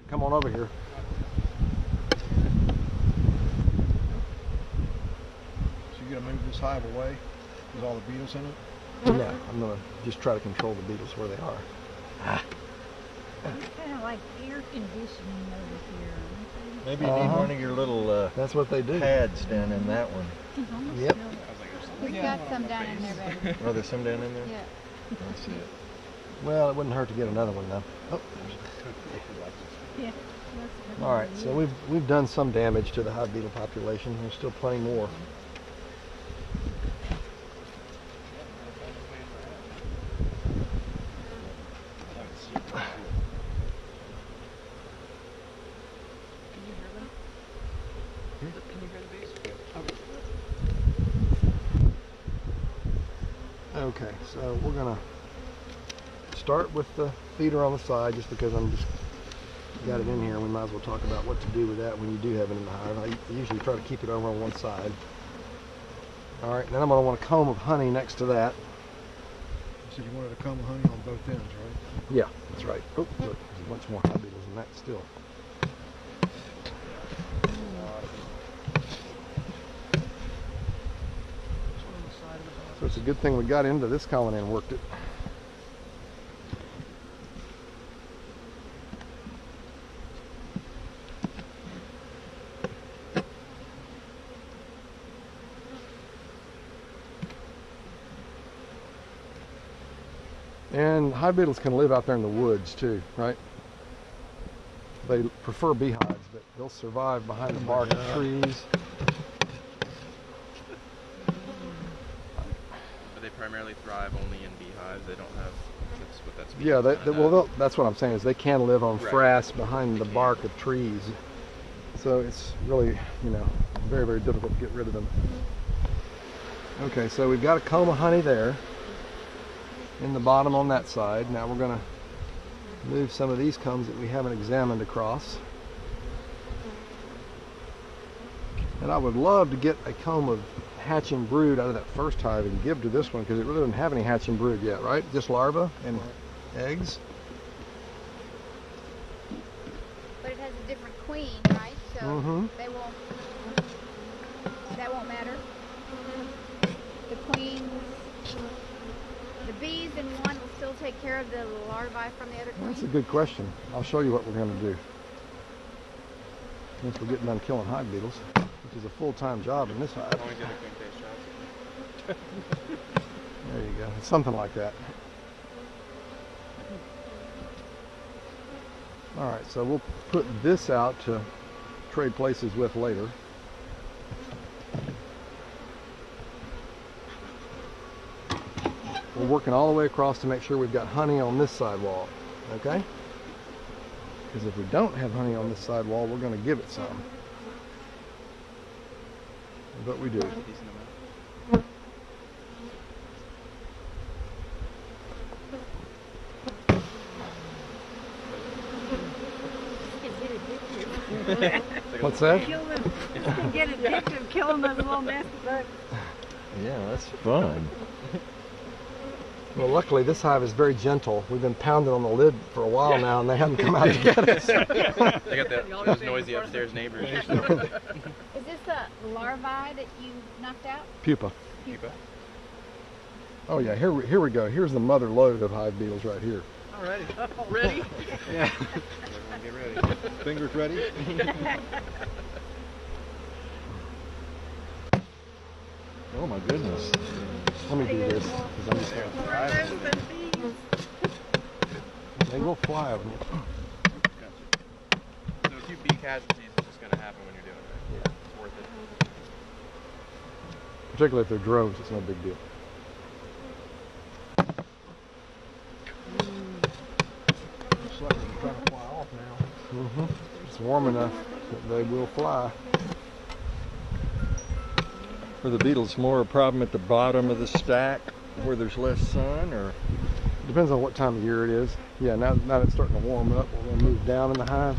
come on over here. So you're gonna move this hive away with all the beetles in it? No, I'm gonna just try to control the beetles where they are. It's kind of like air conditioning over here. Maybe you need one of your little That's what they do. pads down in that one. Yep. We've got some down in there, baby. Oh, there's some down in there? Yeah. Let's see it. Well, it wouldn't hurt to get another one though. Oh. Yeah. All right, so we've done some damage to the hive beetle population. There's still plenty more. Okay, so we're gonna start with the feeder on the side just because I'm just got it in here. We might as well talk about what to do with that when you do have it in the hive. I usually try to keep it over on one side. All right, then I'm gonna want a comb of honey next to that. So you wanted a comb of honey on both ends, right? Yeah, that's right. Oh, look, there's a bunch more hive beetles than that still. So it's a good thing we got into this colony and worked it. And hive beetles can live out there in the woods too, right? They prefer beehives, but they'll survive behind the bark of trees. But they primarily thrive only in beehives. They don't have. That's what that's. Yeah, that's what I'm saying is they can live on frass behind the bark of trees. So it's really, you know, very, very difficult to get rid of them. Okay, so we've got a comb of honey there in the bottom on that side. Now we're going to move some of these combs that we haven't examined across. And I would love to get a comb of hatching brood out of that first hive and give to this one because it really doesn't have any hatching brood yet, right? Just larvae and eggs. But it has a different queen, right? So that won't matter. The queens, the bees in one will still take care of the larvae from the other queen? That's a good question. I'll show you what we're going to do once we're getting done killing hive beetles, which is a full-time job in this hive. Always get a quick face job. There you go. It's something like that. All right, so we'll put this out to trade places with later. We're working all the way across to make sure we've got honey on this side wall, okay? Because if we don't have honey on this side wall, we're going to give it some. But we do. What's that? You can get addicted killing those little nasty bugs. Yeah, that's fun. Well, luckily this hive is very gentle. We've been pounding on the lid for a while now, and they haven't come out to get us. They got those noisy upstairs neighbors. Is this the larvae that you knocked out? Pupa. Pupa. Oh yeah, here we go. Here's the mother load of hive beetles right here. Alrighty. Ready? Yeah. Everyone get ready. Fingers ready? Oh my goodness. Let me do this, because I'm just going to... They will fly over here. So a few bee casualties is just going to happen when you're doing it. Yeah. It's worth it. Particularly if they're drones, it's no big deal. Looks like they're trying to fly off now. It's warm enough that they will fly. For the beetles, more a problem at the bottom of the stack where there's less sun, or? Depends on what time of year it is. Yeah, now that it's starting to warm up, we're going to move down in the hive.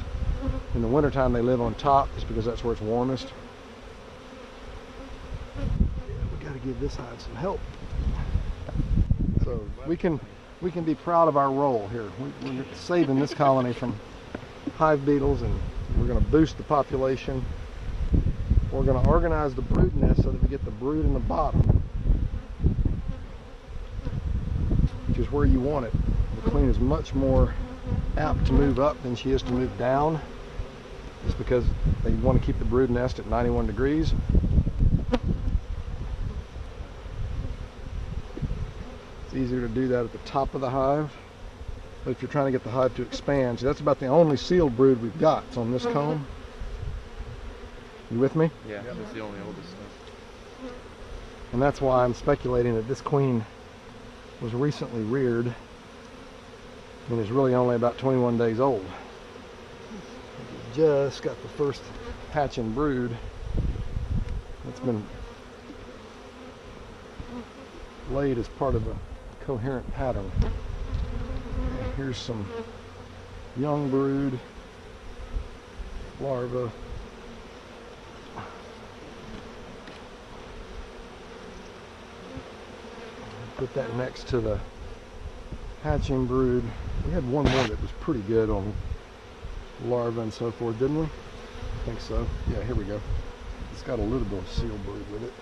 In the wintertime, they live on top just because that's where it's warmest. Yeah, we got to give this hive some help. So we can be proud of our role here. We're saving this colony from hive beetles, and we're going to boost the population. We're going to organize the brood nest so that we get the brood in the bottom, which is where you want it. The queen is much more apt to move up than she is to move down, just because they want to keep the brood nest at 91 degrees. It's easier to do that at the top of the hive. But if you're trying to get the hive to expand, see, that's about the only sealed brood we've got. It's on this comb. You with me? Yeah, that's the only oldest stuff. And that's why I'm speculating that this queen was recently reared and is really only about 21 days old. Just got the first hatching brood that's been laid as part of a coherent pattern. And here's some young brood, larvae. Put that next to the hatching brood. We had one more that was pretty good on larvae and so forth, didn't we? I think so. Yeah, here we go. It's got a little bit of seal brood with it.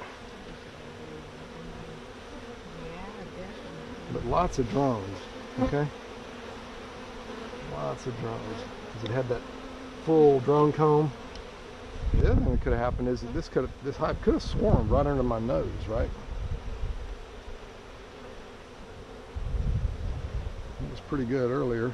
But lots of drones, okay? Lots of drones. Because it had that full drone comb. The other thing that could have happened is that this hive could have swarmed right under my nose, right? It was pretty good earlier.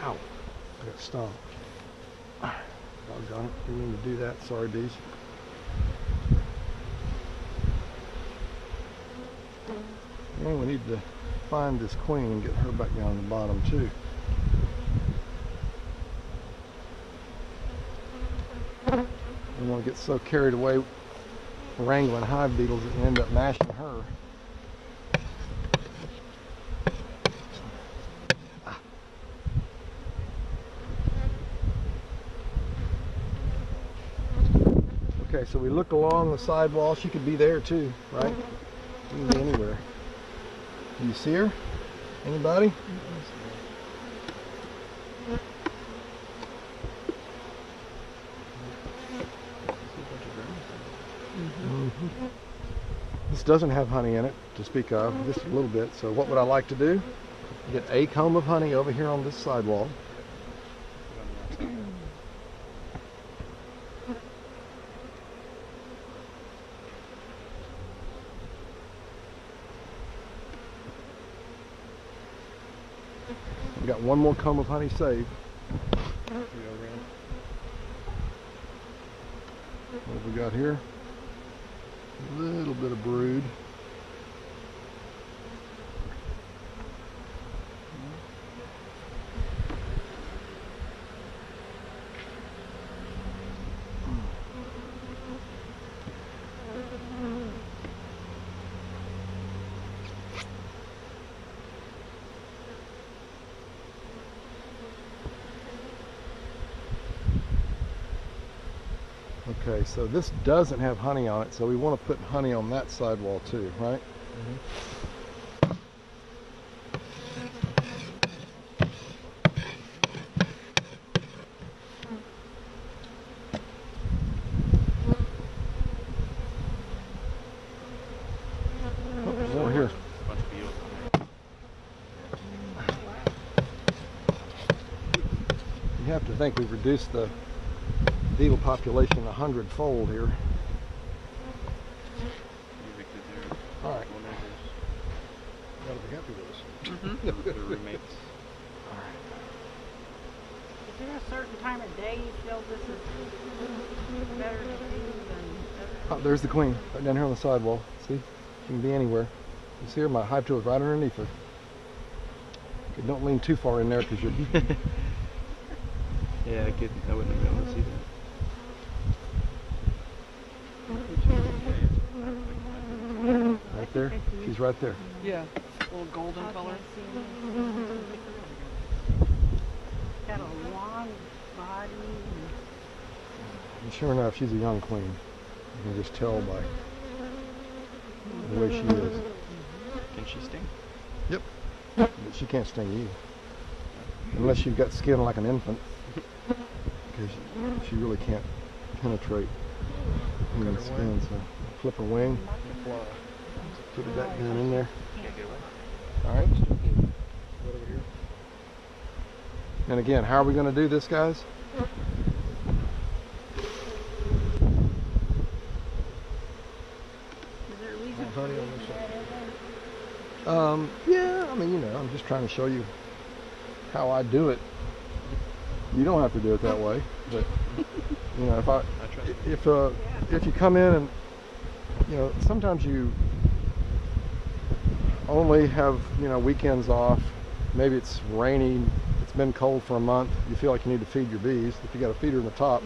Ow, I got stomped. Doggone it, didn't mean to do that. Sorry, bees. And we need to find this queen and get her back down the bottom too. We don't want to get so carried away wrangling hive beetles that we end up mashing her. Okay, so we look along the sidewall. She could be there too, right? She can be anywhere. Do you see her? Anybody? This doesn't have honey in it to speak of, just a little bit. So what would I like to do? Get a comb of honey over here on this sidewall. We got one more comb of honey saved. What have we got here? A little bit of brood. Okay, so this doesn't have honey on it, so we want to put honey on that sidewall too, right? Oh, there's more here. A bunch of beetles in there. You have to think we've reduced the beetle population 100-fold here. All right. Gotta be happy with us. The roommates. Is there a certain time of day you feel this is better to do than Oh, there's the queen, right down here on the sidewall. See? She can be anywhere. You see her? My hive tool is right underneath her. Okay, don't lean too far in there because you're... Yeah, I wouldn't have been able to see that. Right there? She's right there. Yeah, a little golden color. got a long body? And sure enough, she's a young queen. You can just tell by the way she is. Can she sting? But she can't sting you. Unless you've got skin like an infant. Because she really can't penetrate human Cut her skin. So flip her wing, Fly. put it back down in there. Can't get away. Alright. Right over here. And again, how are we going to do this, guys? Is there a reason? Honey on this side. Yeah, I mean, I'm just trying to show you how I do it. You don't have to do it that way, but if I trust you. if you come in and sometimes you only have weekends off. Maybe it's rainy, it's been cold for a month. You feel like you need to feed your bees. If you got a feeder in the top,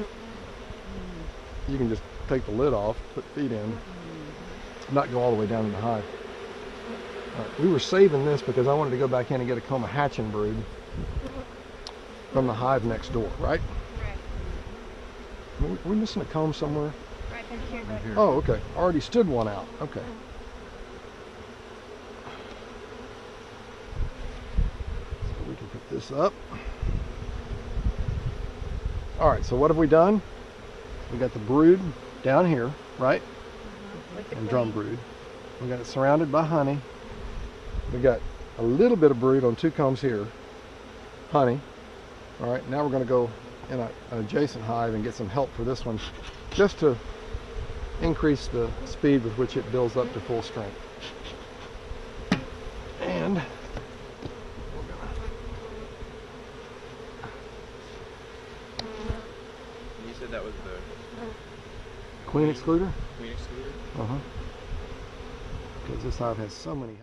you can just take the lid off, put feed in, not go all the way down in the hive. We were saving this because I wanted to go back in and get a comb of hatching brood from the hive next door, right? Right. Are we missing a comb somewhere? Right back here. Right here. Oh, okay. Already stood one out. Okay. So we can put this up. All right, so what have we done? We got the brood down here, right? With the And drum queen. brood. We got it surrounded by honey. We got a little bit of brood on two combs here. Honey. All right, now we're going to go in an adjacent hive and get some help for this one, just to increase the speed with which it builds up to full strength. And we're gonna You said that was the queen excluder. queen excluder? Because this hive has so many